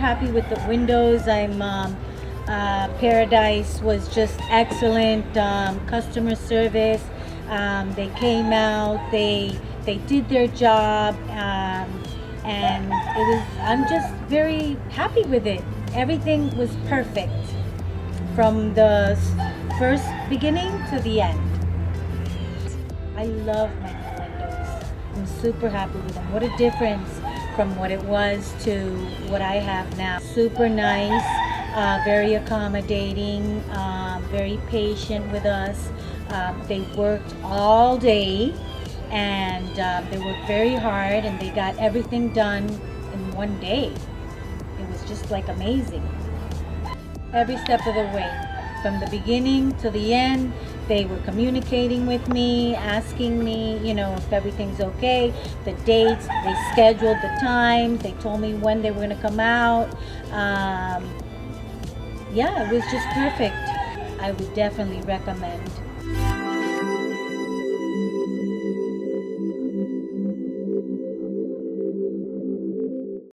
happy with the windows. Paradise was just excellent. Customer service. They came out. They did their job, and it was. I'm just very happy with it. Everything was perfect from the first beginning to the end. I love my new windows. I'm super happy with them. What a difference from what it was to what I have now. Super nice, very accommodating, very patient with us. They worked all day, and they worked very hard, and they got everything done in one day. It was just like amazing. Every step of the way, from the beginning to the end, they were communicating with me, asking me, if everything's okay, the dates, they scheduled the times, they told me when they were going to come out. Yeah, it was just perfect. I would definitely recommend